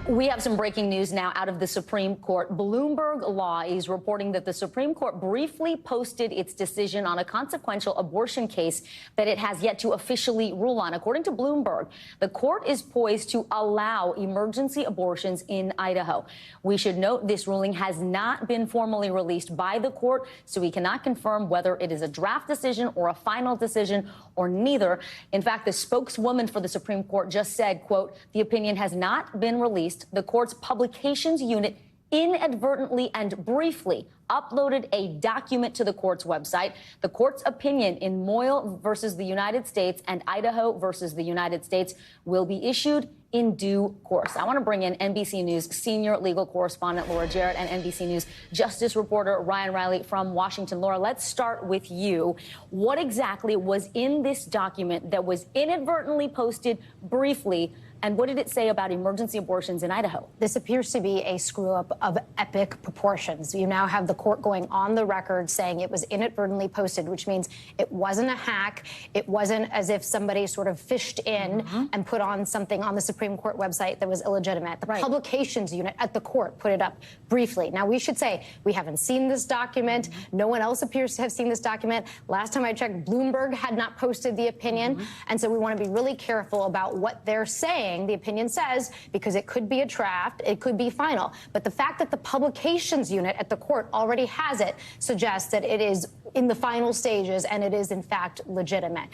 We have some breaking news now out of the Supreme Court. Bloomberg Law is reporting that the Supreme Court briefly posted its decision on a consequential abortion case that it has yet to officially rule on. According to Bloomberg, the court is poised to allow emergency abortions in Idaho. We should note this ruling has not been formally released by the court, so we cannot confirm whether it is a draft decision or a final decision or neither. In fact, the spokeswoman for the Supreme Court just said, quote, "The opinion has not been released. The court's publications unit inadvertently and briefly uploaded a document to the court's website. The court's opinion in Moyle versus the United States and Idaho versus the United States will be issued in due course." I want to bring in NBC News senior legal correspondent Laura Jarrett and NBC News justice reporter Ryan Riley from Washington. Laura, let's start with you. What exactly was in this document that was inadvertently posted briefly? And what did it say about emergency abortions in Idaho? This appears to be a screw-up of epic proportions. You now have the court going on the record saying it was inadvertently posted, which means it wasn't a hack. It wasn't as if somebody sort of fished in and put on something on the Supreme Court website that was illegitimate. The publications unit at the court put it up briefly. Now, we should say we haven't seen this document. No one else appears to have seen this document. Last time I checked, Bloomberg had not posted the opinion. And so we want to be really careful about what they're saying. The opinion says, because it could be a draft, it could be final. But the fact that the publications unit at the court already has it suggests that it is in the final stages and it is, in fact, legitimate.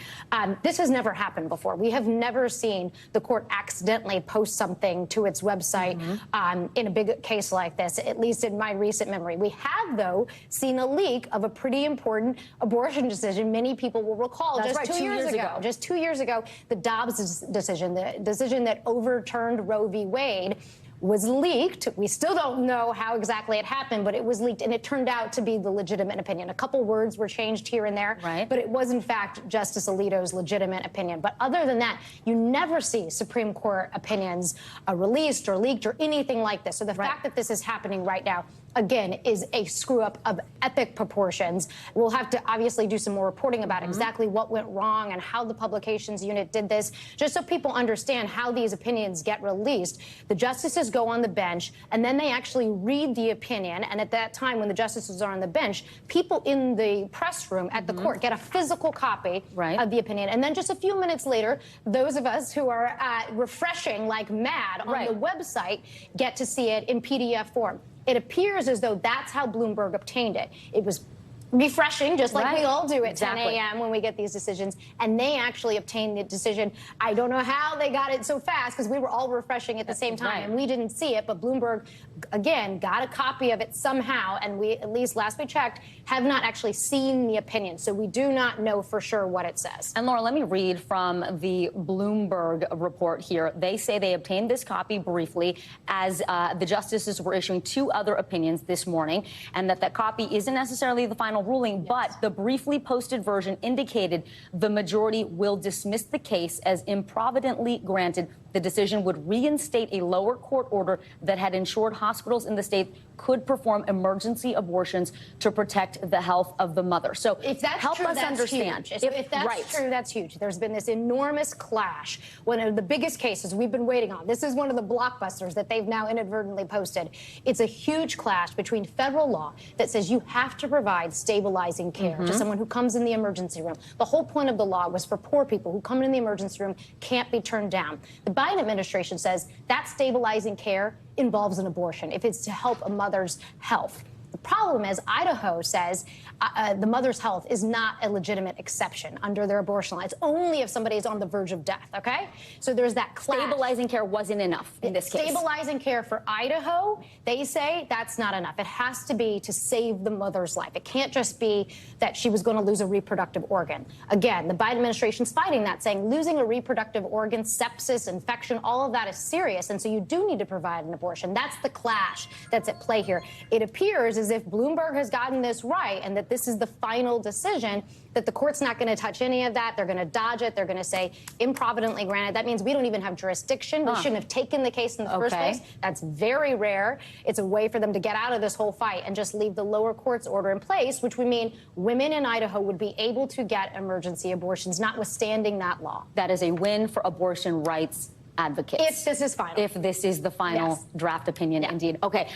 This has never happened before. We have never seen the court accidentally post something to its website in a big case like this, at least in my recent memory. We have, though, seen a leak of a pretty important abortion decision many people will recall. That's just right, 2 years ago. Just 2 years ago, the Dobbs decision, the decision that overturned Roe v. Wade, was leaked. We still don't know how exactly it happened, but it was leaked, and it turned out to be the legitimate opinion. A couple words were changed here and there, but it was, in fact, Justice Alito's legitimate opinion. But other than that, you never see Supreme Court opinions released or leaked or anything like this. So the fact that this is happening right now, again, is a screw-up of epic proportions. We'll have to obviously do some more reporting about exactly what went wrong and how the publications unit did this, just so people understand how these opinions get released. The justices go on the bench, and then they actually read the opinion. And at that time, when the justices are on the bench, people in the press room at the court get a physical copy of the opinion. And then just a few minutes later, those of us who are refreshing like mad on the website get to see it in PDF form. It appears as though that's how Bloomberg obtained it. It was refreshing, just like we all do at 10 a.m. when we get these decisions, and they actually obtained the decision. I don't know how they got it so fast, because we were all refreshing at the same time, and we didn't see it, but Bloomberg, again, got a copy of it somehow, and we, at least last we checked, have not actually seen the opinion, so we do not know for sure what it says. And Laura, let me read from the Bloomberg report here. They say they obtained this copy briefly as the justices were issuing 2 other opinions this morning, and that copy isn't necessarily the final ruling, but the briefly posted version indicated the majority will dismiss the case as improvidently granted. The decision would reinstate a lower court order that had ensured hospitals in the state could perform emergency abortions to protect the health of the mother. So if that's help true, us that's understand. Huge. If that's true, that's huge. There's been this enormous clash. One of the biggest cases we've been waiting on. This is one of the blockbusters that they've now inadvertently posted. It's a huge clash between federal law that says you have to provide stabilizing care to someone who comes in the emergency room. The whole point of the law was for poor people who come in the emergency room can't be turned down. The Biden administration says that stabilizing care involves an abortion if it's to help a mother's health. The problem is Idaho says the mother's health is not a legitimate exception under their abortion law. It's only if somebody is on the verge of death, okay? So there's that clash. Stabilizing care wasn't enough in this case. Stabilizing care for Idaho, they say that's not enough. It has to be to save the mother's life. It can't just be that she was going to lose a reproductive organ. Again, the Biden administration's fighting that, saying losing a reproductive organ, sepsis, infection, all of that is serious, and so you do need to provide an abortion. That's the clash that's at play here. It appears as if Bloomberg has gotten this right and that this is the final decision, that the court's not going to touch any of that. They're going to dodge it. They're going to say improvidently granted. That means we don't even have jurisdiction. We shouldn't have taken the case in the first place. That's very rare. It's a way for them to get out of this whole fight and just leave the lower court's order in place, which would mean women in Idaho would be able to get emergency abortions, notwithstanding that law. That is a win for abortion rights advocates. If this is final. If this is the final draft opinion, indeed. Okay,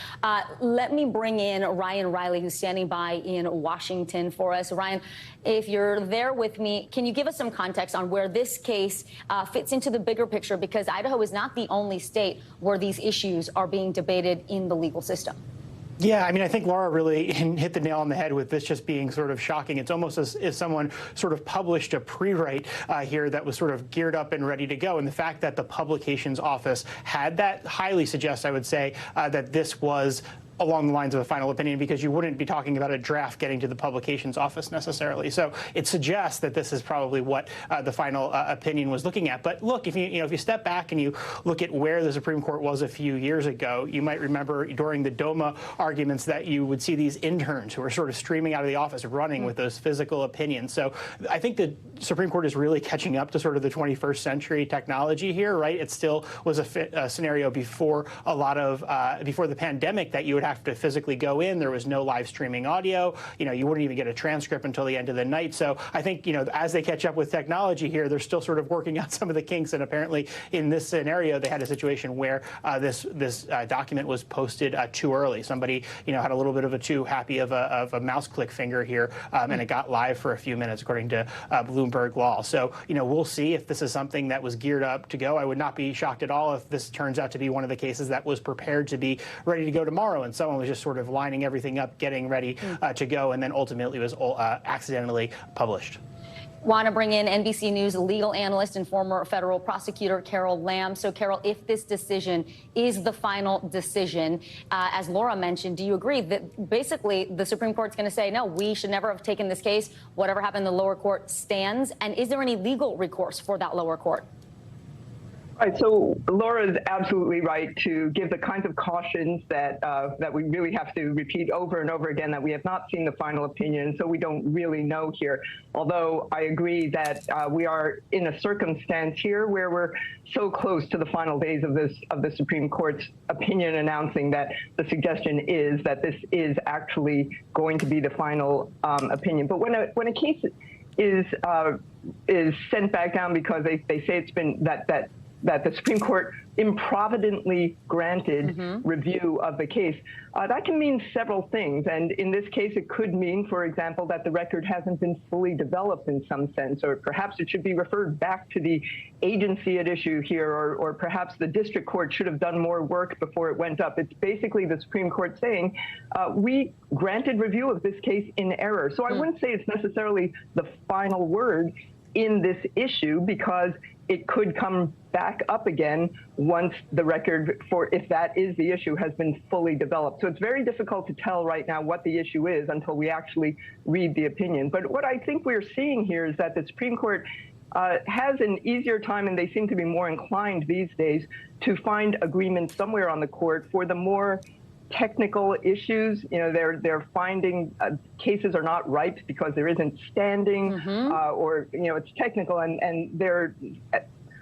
let me bring in Ryan Riley, who's standing by in Washington for us. Ryan, if you're there with me, can you give us some context on where this case fits into the bigger picture? Because Idaho is not the only state where these issues are being debated in the legal system. Yeah, I mean, I think Laura really hit the nail on the head with this just being sort of shocking. It's almost as if someone sort of published a pre-write here that was sort of geared up and ready to go. And the fact that the publications office had that highly suggests, I would say, that this was along the lines of a final opinion, because you wouldn't be talking about a draft getting to the publications office necessarily. So it suggests that this is probably what the final opinion was looking at. But look, if you step back and you look at where the Supreme Court was a few years ago, you might remember during the DOMA arguments that you would see these interns who were sort of streaming out of the office running with those physical opinions. So I think the Supreme Court is really catching up to sort of the 21st century technology here, right? It still was a scenario before before the pandemic that you would have to physically go in. There was no live streaming audio. You wouldn't even get a transcript until the end of the night. So I think, as they catch up with technology here, they're still sort of working out some of the kinks. And apparently in this scenario, they had a situation where this document was posted too early. Somebody, had a little bit of a too happy of a mouse click finger here, and it got live for a few minutes, according to Bloomberg law. So, we'll see if this is something that was geared up to go. I would not be shocked at all if this turns out to be one of the cases that was prepared to be ready to go tomorrow, and someone was just sort of lining everything up, getting ready to go, and then ultimately was accidentally published. Want to bring in NBC News legal analyst and former federal prosecutor Carol Lamb. So, Carol, if this decision is the final decision, as Laura mentioned, do you agree that basically the Supreme Court's going to say, no, we should never have taken this case, whatever happened in the lower court stands? And is there any legal recourse for that lower court? Right, so Laura is absolutely right to give the kinds of cautions that we really have to repeat over and over again, that we have not seen the final opinion, so we don't really know here. Although I agree that we are in a circumstance here where we're so close to the final days of the Supreme Court's opinion, announcing that the suggestion is that this is actually going to be the final opinion. But when a case is sent back down because they say it's been that the Supreme Court improvidently granted review of the case, that can mean several things. And in this case, it could mean, for example, that the record hasn't been fully developed in some sense, or perhaps it should be referred back to the agency at issue here, or perhaps the district court should have done more work before it went up. It's basically the Supreme Court saying, we granted review of this case in error. So I wouldn't say it's necessarily the final word in this issue, because it could come back up again once the record, for if that is the issue, has been fully developed. So it's very difficult to tell right now what the issue is until we actually read the opinion. But what I think we're seeing here is that the Supreme Court has an easier time, and they seem to be more inclined these days to find agreement somewhere on the court for the more technical issues. They're finding cases are not ripe because there isn't standing, or it's technical, and they're,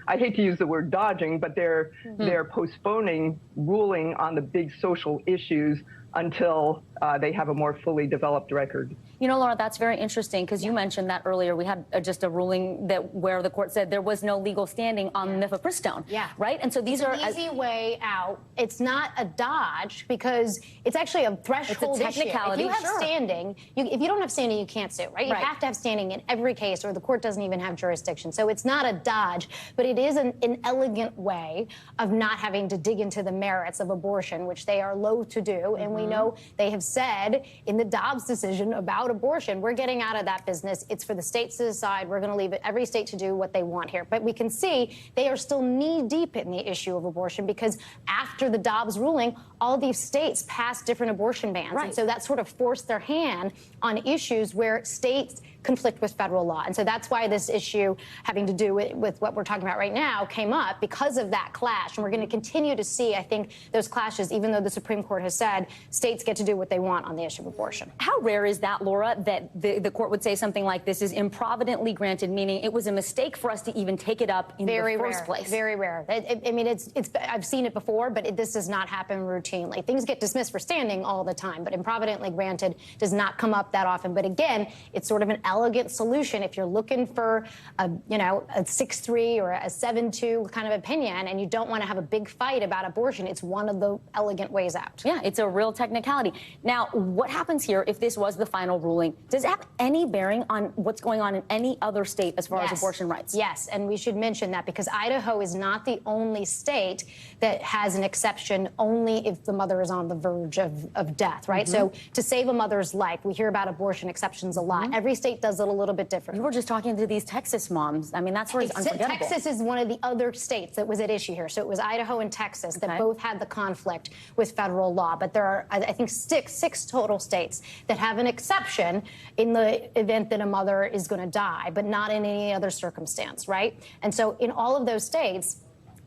I hate to use the word dodging, but they're postponing ruling on the big social issues until they have a more fully developed record. Laura, that's very interesting, because you mentioned that earlier. We had just a ruling where the court said there was no legal standing on mifepristone, right? And so these are an easy way out. It's not a dodge, because it's actually a threshold issue. It's a technicality. If you have standing, if you don't have standing, you can't sue, right? You have to have standing in every case, or the court doesn't even have jurisdiction. So it's not a dodge, but it is an elegant way of not having to dig into the merits of abortion, which they are loath to do. And we know they have said in the Dobbs decision about abortion, we're getting out of that business. It's for the states to decide. We're going to leave it every state to do what they want here. But we can see they are still knee deep in the issue of abortion, because after the Dobbs ruling, all these states passed different abortion bans. And so that sort of forced their hand on issues where states conflict with federal law. And so that's why this issue having to do with what we're talking about right now came up, because of that clash. And we're going to continue to see, I think, those clashes, even though the Supreme Court has said states get to do what they want on the issue of abortion. How rare is that, Laura, that the court would say something like this is improvidently granted, meaning it was a mistake for us to even take it up in the first place? Very rare. I mean, I've seen it before, but this does not happen routinely. Things get dismissed for standing all the time, but improvidently granted does not come up that often. But again, it's sort of an elegant solution. If you're looking for a 6-3 or a 7-2 kind of opinion, and you don't want to have a big fight about abortion, it's one of the elegant ways out. Yeah, it's a real technicality. Now, what happens here if this was the final ruling? Does it have any bearing on what's going on in any other state as far as abortion rights? Yes, and we should mention that because Idaho is not the only state that has an exception only if the mother is on the verge of death, right? So to save a mother's life, we hear about abortion exceptions a lot. Every state does it a little bit different. You were just talking to these Texas moms. I mean, that's where it's unforgettable. Texas is one of the other states that was at issue here. So it was Idaho and Texas that both had the conflict with federal law. But there are, I think, six total states that have an exception in the event that a mother is going to die, but not in any other circumstance, right? And so in all of those states,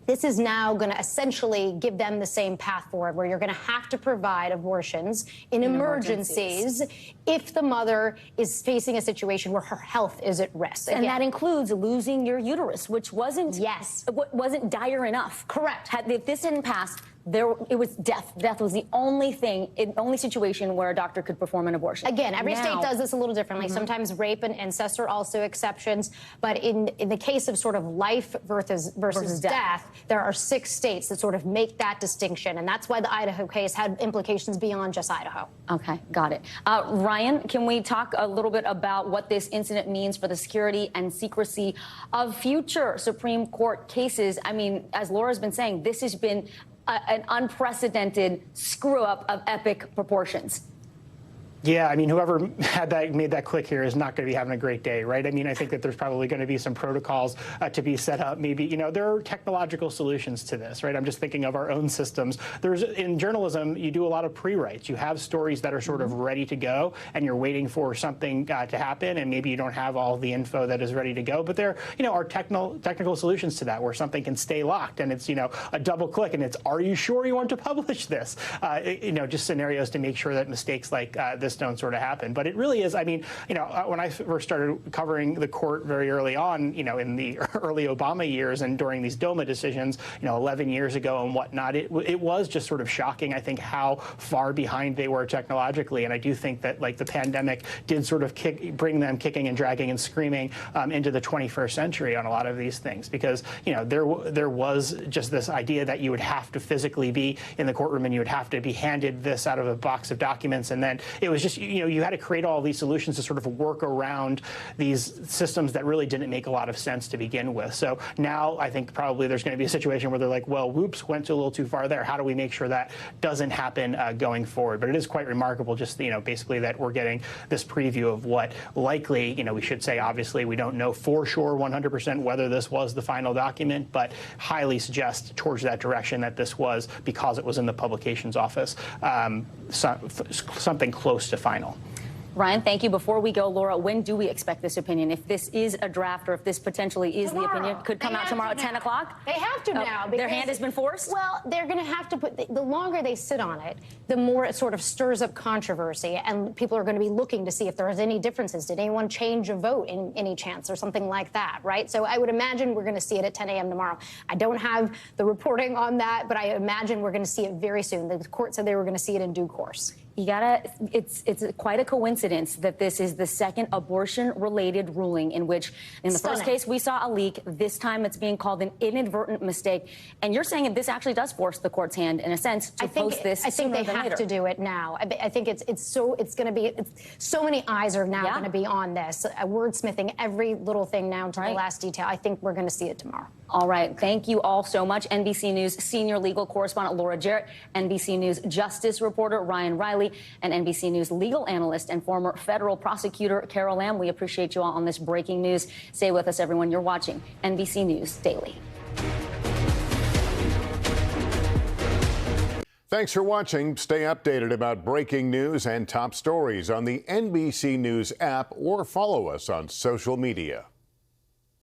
this is now going to essentially give them the same path forward, where you're going to have to provide abortions in emergencies if the mother is facing a situation where her health is at risk. And that includes losing your uterus, which wasn't wasn't dire enough. Correct. If this didn't pass, it was death. Death was the only situation where a doctor could perform an abortion. Again, every state does this a little differently. Sometimes rape and incest are also exceptions. But in the case of sort of life versus death, there are 6 states that sort of make that distinction. And that's why the Idaho case had implications beyond just Idaho. Okay, got it. Ryan, can we talk a little bit about what this incident means for the security and secrecy of future Supreme Court cases? I mean, as Laura's been saying, this has been an unprecedented screw-up of epic proportions. Yeah, I mean, whoever made that click here is not going to be having a great day, right? I mean, I think that there's probably going to be some protocols to be set up. Maybe, there are technological solutions to this, right? I'm just thinking of our own systems. In journalism, you do a lot of pre-writes. You have stories that are sort of ready to go, and you're waiting for something to happen, and maybe you don't have all the info that is ready to go. But there, are technical solutions to that, where something can stay locked, and it's, a double click, and it's, are you sure you want to publish this? Just scenarios to make sure that mistakes like this don't sort of happen. But it really is, I mean, when I first started covering the court very early on, in the early Obama years and during these DOMA decisions, 11 years ago and whatnot, it was just sort of shocking, I think, how far behind they were technologically. And I do think that, the pandemic did sort of bring them kicking and dragging and screaming into the 21st century on a lot of these things, because, there was just this idea that you would have to physically be in the courtroom and you would have to be handed this out of a box of documents. And then it was just, you had to create all these solutions to sort of work around these systems that really didn't make a lot of sense to begin with. So now I think probably there's going to be a situation where they're like, well, whoops, went a little too far there. How do we make sure that doesn't happen going forward? But it is quite remarkable, just, basically that we're getting this preview of what likely, we should say, obviously, we don't know for sure 100% whether this was the final document, but highly suggest towards that direction that this was, because it was in the publications office, something close to final. Ryan, thank you. Before we go, Laura, when do we expect this opinion? If this is a draft, or if this potentially is the opinion, could come out tomorrow at 10 o'clock? They have to now. Their hand has been forced? Well, they're going to have to put, the longer they sit on it, the more it sort of stirs up controversy, and people are going to be looking to see if there's any differences. Did anyone change a vote in any chance or something like that, right? So I would imagine we're going to see it at 10 a.m. tomorrow. I don't have the reporting on that, but I imagine we're going to see it very soon. The court said they were going to see it in due course. It's quite a coincidence that this is the second abortion-related ruling in which, in the first case, we saw a leak. This time it's being called an inadvertent mistake. And you're saying that this actually does force the court's hand, in a sense, to post this sooner than later. I think they have to do it now. I think so many eyes are now going to be on this, wordsmithing every little thing down to the last detail. I think we're going to see it tomorrow. All right. Thank you all so much. NBC News senior legal correspondent Laura Jarrett, NBC News justice reporter Ryan Riley, and NBC News legal analyst and former federal prosecutor Carol Lamb. We appreciate you all on this breaking news. Stay with us, everyone. You're watching NBC News Daily. Thanks for watching. Stay updated about breaking news and top stories on the NBC News app, or follow us on social media.